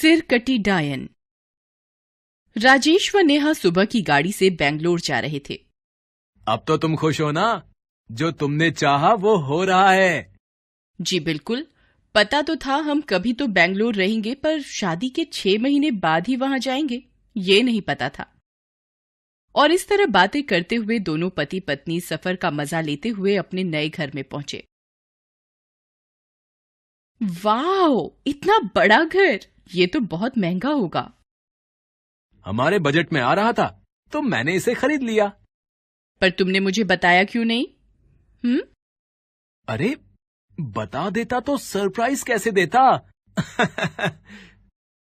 सिर कटी डायन। राजेश व नेहा सुबह की गाड़ी से बेंगलोर जा रहे थे। अब तो तुम खुश हो ना? जो तुमने चाहा वो हो रहा है। जी बिल्कुल, पता तो था हम कभी तो बेंगलोर रहेंगे, पर शादी के 6 महीने बाद ही वहां जाएंगे, ये नहीं पता था। और इस तरह बातें करते हुए दोनों पति पत्नी सफर का मजा लेते हुए अपने नए घर में पहुंचे। वाह, इतना बड़ा घर! ये तो बहुत महंगा होगा। हमारे बजट में आ रहा था तो मैंने इसे खरीद लिया। पर तुमने मुझे बताया क्यों नहीं? अरे बता देता तो सरप्राइज कैसे देता।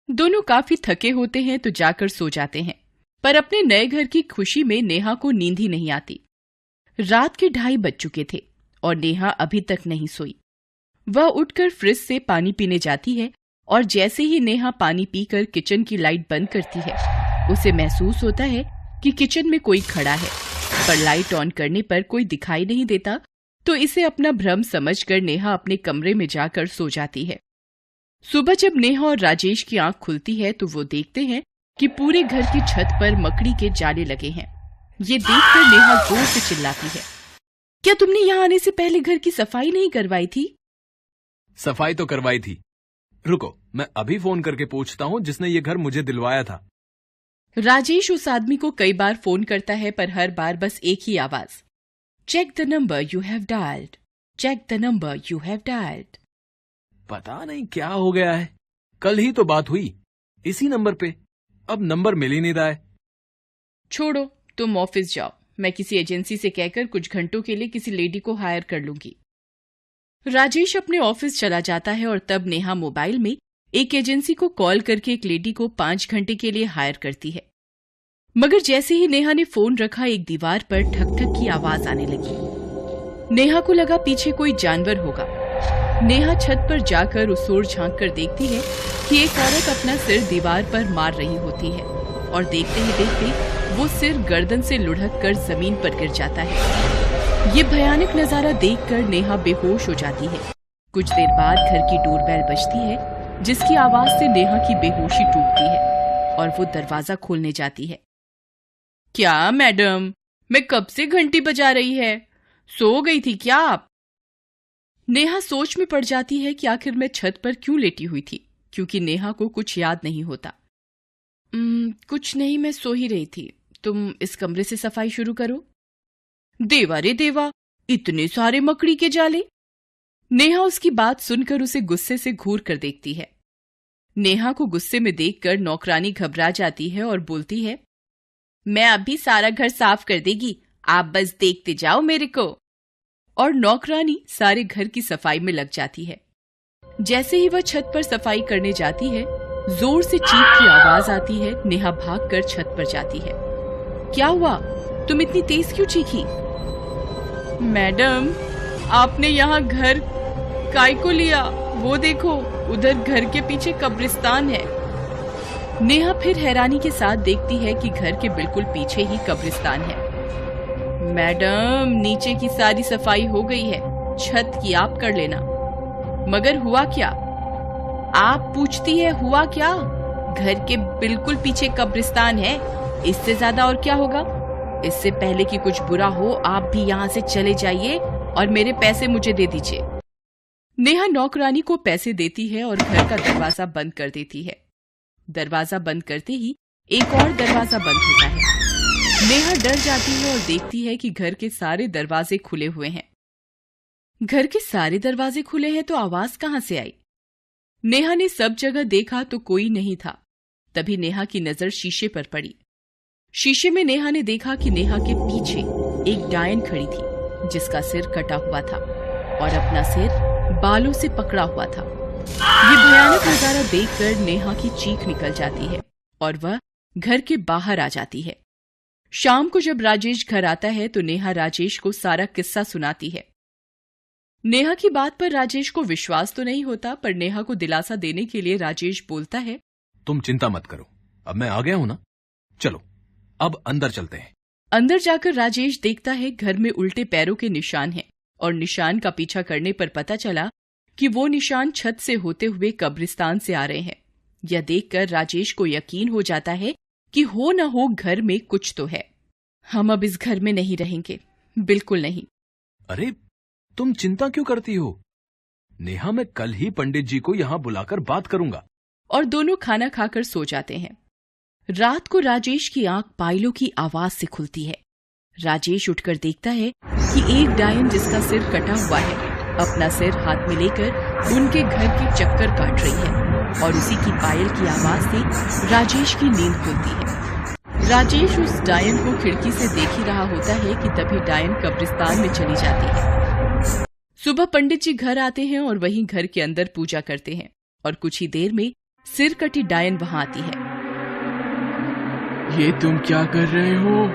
दोनों काफी थके होते हैं तो जाकर सो जाते हैं, पर अपने नए घर की खुशी में नेहा को नींद ही नहीं आती। रात के 2:30 बज चुके थे और नेहा अभी तक नहीं सोई। वह उठकर फ्रिज से पानी पीने जाती है और जैसे ही नेहा पानी पीकर किचन की लाइट बंद करती है, उसे महसूस होता है कि किचन में कोई खड़ा है, पर लाइट ऑन करने पर कोई दिखाई नहीं देता, तो इसे अपना भ्रम समझकर नेहा अपने कमरे में जाकर सो जाती है। सुबह जब नेहा और राजेश की आंख खुलती है तो वो देखते हैं कि पूरे घर की छत पर मकड़ी के जाले लगे हैं। ये देखकर नेहा जोर से चिल्लाती है, क्या तुमने यहाँ आने से पहले घर की सफाई नहीं करवाई थी? सफाई तो करवाई थी। रुको, मैं अभी फोन करके पूछता हूँ जिसने ये घर मुझे दिलवाया था। राजेश उस आदमी को कई बार फोन करता है, पर हर बार बस एक ही आवाज, check the number you have dialled, check the number you have dialled. पता नहीं क्या हो गया है। कल ही तो बात हुई इसी नंबर पे, अब नंबर मिल ही नहीं रहा है। छोड़ो, तुम ऑफिस जाओ, मैं किसी एजेंसी से कहकर कुछ घंटों के लिए किसी लेडी को हायर कर लूंगी। राजेश अपने ऑफिस चला जाता है और तब नेहा मोबाइल में एक एजेंसी को कॉल करके एक लेडी को 5 घंटे के लिए हायर करती है। मगर जैसे ही नेहा ने फोन रखा, एक दीवार पर ठक ठक की आवाज आने लगी। नेहा को लगा पीछे कोई जानवर होगा। नेहा छत पर जाकर उस ओर झांक कर देखती है कि एक औरत अपना सिर दीवार पर मार रही होती है और देखते ही देखते वो सिर गर्दन से लुढ़क कर जमीन पर गिर जाता है। ये भयानक नजारा देखकर नेहा बेहोश हो जाती है। कुछ देर बाद घर की डोरबेल बजती है, जिसकी आवाज से नेहा की बेहोशी टूटती है और वो दरवाजा खोलने जाती है। क्या मैडम, मैं कब से घंटी बजा रही है? सो गई थी क्या आप? नेहा सोच में पड़ जाती है कि आखिर मैं छत पर क्यों लेटी हुई थी, क्योंकि नेहा को कुछ याद नहीं होता। कुछ नहीं, मैं सो ही रही थी। तुम इस कमरे से सफाई शुरू करो। देवा रे देवा, इतने सारे मकड़ी के जाले! नेहा उसकी बात सुनकर उसे गुस्से से घूर कर देखती है। नेहा को गुस्से में देखकर नौकरानी घबरा जाती है और बोलती है, मैं अभी सारा घर साफ कर देगी, आप बस देखते जाओ मेरे को। और नौकरानी सारे घर की सफाई में लग जाती है। जैसे ही वह छत पर सफाई करने जाती है, जोर से चीख की आवाज आती है। नेहा भागकर छत पर जाती है। क्या हुआ? तुम इतनी तेज क्यों चीखी? मैडम, आपने यहाँ घर काय को लिया? वो देखो, उधर घर के पीछे कब्रिस्तान है। नेहा फिर हैरानी के साथ देखती है कि घर के बिल्कुल पीछे ही कब्रिस्तान है। मैडम, नीचे की सारी सफाई हो गई है, छत की आप कर लेना। मगर हुआ क्या? आप पूछती है हुआ क्या? घर के बिल्कुल पीछे कब्रिस्तान है, इससे ज्यादा और क्या होगा? इससे पहले कि कुछ बुरा हो, आप भी यहाँ से चले जाइए और मेरे पैसे मुझे दे दीजिए। नेहा नौकरानी को पैसे देती है और घर का दरवाजा बंद कर देती है। दरवाजा बंद करते ही एक और दरवाजा बंद होता है। नेहा डर जाती है और देखती है कि घर के सारे दरवाजे खुले हुए हैं। घर के सारे दरवाजे खुले हैं तो आवाज कहां से आई? नेहा ने सब जगह देखा तो कोई नहीं था। तभी नेहा की नजर शीशे पर पड़ी। शीशे में नेहा ने देखा कि नेहा के पीछे एक डायन खड़ी थी, जिसका सिर कटा हुआ था और अपना सिर बालों से पकड़ा हुआ था। ये भयानक नजारा देखकर नेहा की चीख निकल जाती है और वह घर के बाहर आ जाती है। शाम को जब राजेश घर आता है तो नेहा राजेश को सारा किस्सा सुनाती है। नेहा की बात पर राजेश को विश्वास तो नहीं होता, पर नेहा को दिलासा देने के लिए राजेश बोलता है, तुम चिंता मत करो, अब मैं आ गया हूं ना, चलो अब अंदर चलते हैं। अंदर जाकर राजेश देखता है घर में उल्टे पैरों के निशान हैं और निशान का पीछा करने पर पता चला कि वो निशान छत से होते हुए कब्रिस्तान से आ रहे हैं। यह देखकर राजेश को यकीन हो जाता है कि हो न हो घर में कुछ तो है। हम अब इस घर में नहीं रहेंगे, बिल्कुल नहीं। अरे तुम चिंता क्यों करती हो? नेहा, मैं कल ही पंडित जी को यहाँ बुलाकर बात करूंगा। और दोनों खाना खाकर सो जाते हैं। रात को राजेश की आंख पायलों की आवाज से खुलती है। राजेश उठकर देखता है कि एक डायन जिसका सिर कटा हुआ है अपना सिर हाथ में लेकर उनके घर के चक्कर काट रही है और उसी की पायल की आवाज से राजेश की नींद खुलती है। राजेश उस डायन को खिड़की से देख ही रहा होता है कि तभी डायन कब्रिस्तान में चली जाती है। सुबह पंडित जी घर आते हैं और वहीं घर के अंदर पूजा करते हैं और कुछ ही देर में सिर कटी डायन वहां आती है। ये तुम क्या कर रहे हो?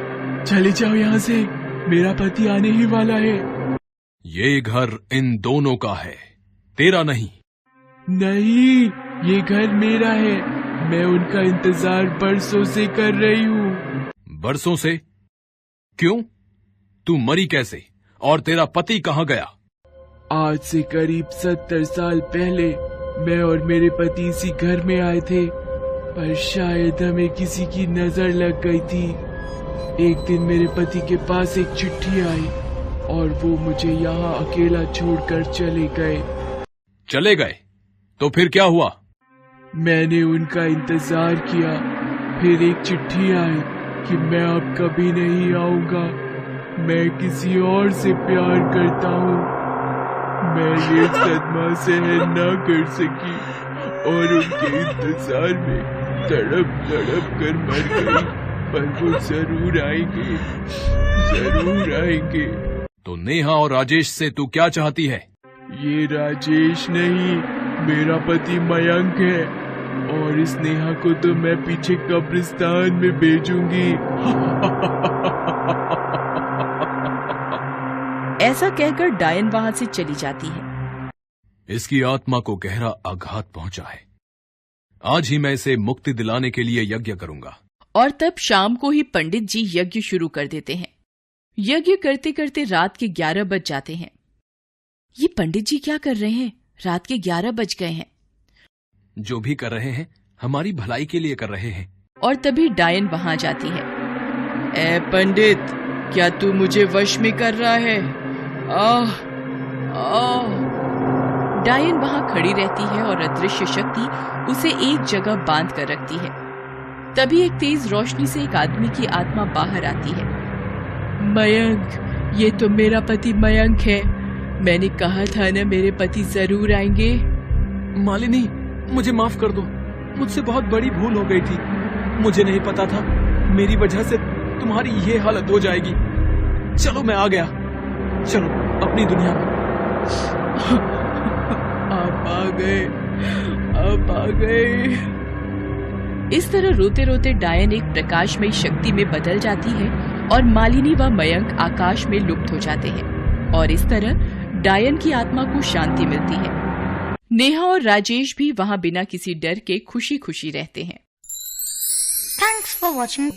चले जाओ यहाँ से, मेरा पति आने ही वाला है। ये घर इन दोनों का है, तेरा नहीं। नहीं, ये घर मेरा है। मैं उनका इंतजार बरसों से कर रही हूँ। बरसों से? क्यों? तू मरी कैसे और तेरा पति कहाँ गया? आज से करीब 70 साल पहले मैं और मेरे पति इसी घर में आए थे, पर शायद हमें किसी की नजर लग गई थी। एक दिन मेरे पति के पास एक चिट्ठी आई और वो मुझे यहाँ अकेला छोड़कर चले गए। चले गए? तो फिर क्या हुआ? मैंने उनका इंतजार किया, फिर एक चिट्ठी आई कि मैं अब कभी नहीं आऊंगा, मैं किसी और से प्यार करता हूँ। मैं ये सदमा सहन न कर सकी और उनके इंतजार में तड़प तड़प कर मर गई, पर वो जरूर आएंगे, जरूर आएंगे। तो नेहा और राजेश से तू क्या चाहती है? ये राजेश नहीं, मेरा पति मयंक है और इस नेहा को तो मैं पीछे कब्रिस्तान में भेजूंगी। ऐसा कहकर डायन वहां से चली जाती है। इसकी आत्मा को गहरा आघात पहुंचा है। आज ही मैं इसे मुक्ति दिलाने के लिए यज्ञ करूंगा। और तब शाम को ही पंडित जी यज्ञ शुरू कर देते हैं। यज्ञ करते करते रात के 11 बज जाते हैं। ये पंडित जी क्या कर रहे हैं? रात के 11 बज गए हैं। जो भी कर रहे हैं हमारी भलाई के लिए कर रहे हैं। और तभी डायन वहां जाती है। ए पंडित, क्या तू मुझे वश में कर रहा है? आह आह। डायन वहां खड़ी रहती है और अदृश्य शक्ति उसे एक जगह बांध कर रखती है। तभी एक तेज रोशनी से एक आदमी की आत्मा बाहर आती है। मयंक, ये तो मेरा पति मयंक है। मैंने कहा था ना मेरे पति जरूर आएंगे। मालिनी, मुझे माफ कर दो, मुझसे बहुत बड़ी भूल हो गई थी। मुझे नहीं पता था मेरी वजह से तुम्हारी ये हालत हो जाएगी। चलो मैं आ गया, चलो अपनी दुनिया में। आप आ गए, आप आ गए। इस तरह रोते रोते डायन एक प्रकाशमयी शक्ति में बदल जाती है और मालिनी व मयंक आकाश में लुप्त हो जाते हैं और इस तरह डायन की आत्मा को शांति मिलती है। नेहा और राजेश भी वहां बिना किसी डर के खुशी खुशी रहते हैं। Thanks for watching.